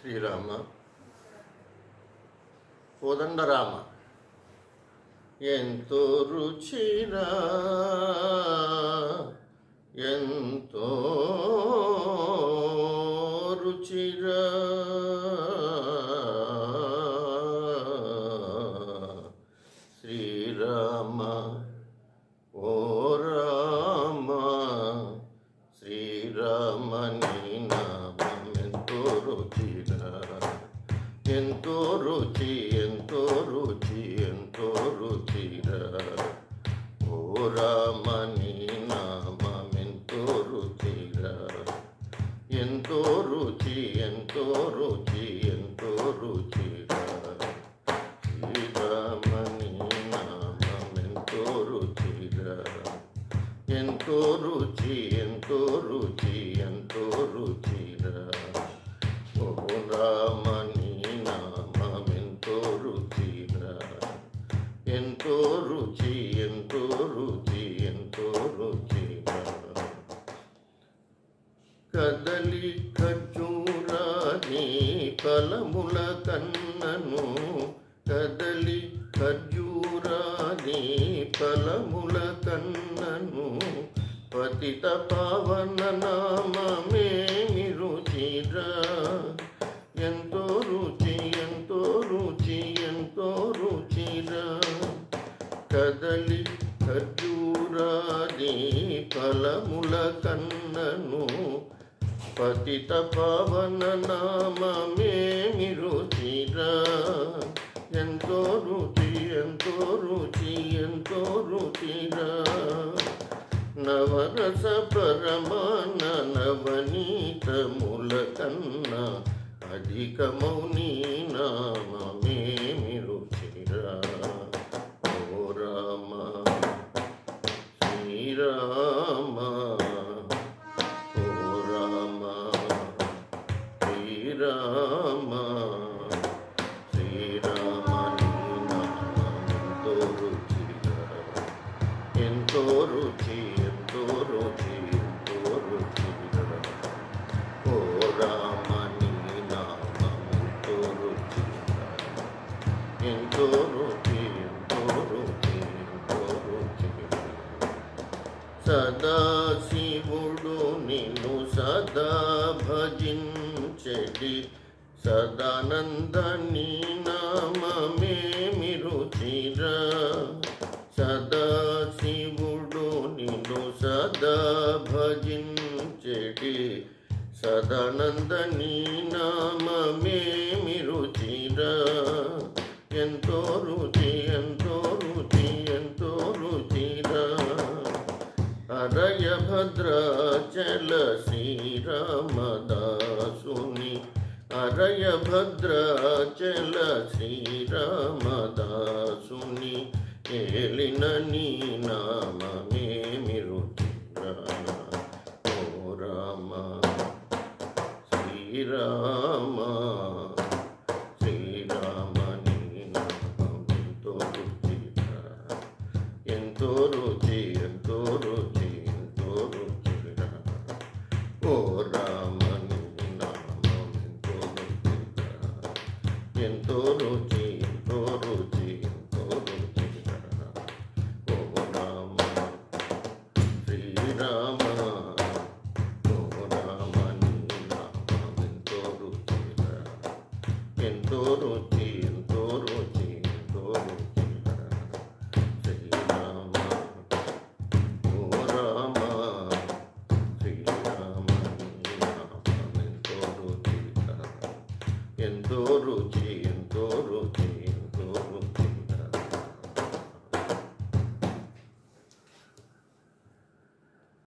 శ్రీరామ కోదండరామ ఎంతో రుచిరా ఎంతో రుచిరా శ్రీరామ ఓ రామ శ్రీరామ నీ నామం ఎంతో రుచిరా ఎంతో రుచి ఎంతో రుచి ఎంతో రుచిరా ఓ రామ నీ నామం ఎంతో రుచిరా ఎంతో రుచి ఎంతో రుచి ఎంతో రుచిరా శ్రీరామ నీ నామం ఎంతో రుచిరా ఎంతో రుచి ఎంతో రుచి ఎంతో రుచిరా ఓ రామ నీ నామం ఎంతో రుచిరా ఎంతో రుచి ఎంతో రుచి ఎంతో రుచిరా కదలి ఖర్జూరాది ఫలముల కన్నను కదలి ఖర్జూరాది ఫలముల కన్నను పతిత పావన నామమే రుచిరా ఎంతో రుచి ఎంతో రుచి ఎంతో రుచిరా కదలి ఖర్జూరాది ఫలముల కన్నను పతిత పావన నామమే రుచిరా ఎంతో రుచి ఎంతో రుచి ఎంతో రుచిరా నవరస పరమాన నవనీతముల కన్నా అధికమౌని నామమే రుచిరా ఓ రామ శ్రీరామ ఓ రామ శ్రీరామ శ్రీరామ నీ నామం ఎంతో రుచిరా ఎంతో రుచి ఎంతో రుచి ఎంతో రుచిరా ఓ రామ నీ నామం ఎంతో రుచిరా ఎంతో రుచి ఎంతో రుచి ఎంతో రుచిరా సదాశివుడు నిన్ను సదా భజించెడి సదానంద నీ నామమే రుచిరా సదాశివుడు నిన్ను సదా భజించెడి సదానంద నీ నామమే రుచిరా ఎంతో రుచి ఎంతో రుచి ఎంతో రుచిరా అరయ భద్రాచల శ్రీరామదాసుని అరయ భద్రాచల శ్రీరామదాసుని ఏలిన నీ నామమే రుచిరా ఓ రామ శ్రీరామ శ్రీరామ నీ నామం ఎంతో రుచిరా ఎంతో రుచి ఎంతో రుచి ఎంతో రుచిరా ఓ రామ నీ నామం ఎంతో రుచిరా ఎంతో రుచి ఎంతో రుచి ఎంతో రుచిరా ఓ రామ శ్రీరామ ఓ రామ నీ నామం ఎంతో రుచిరా ఎంతో రుచి ఎంతో రుచి ఎంతో రుచిరా శ్రీరామ ఓ రామ శ్రీరామ నీ నామం ఎంతో రుచిరా ఎంతో రుచి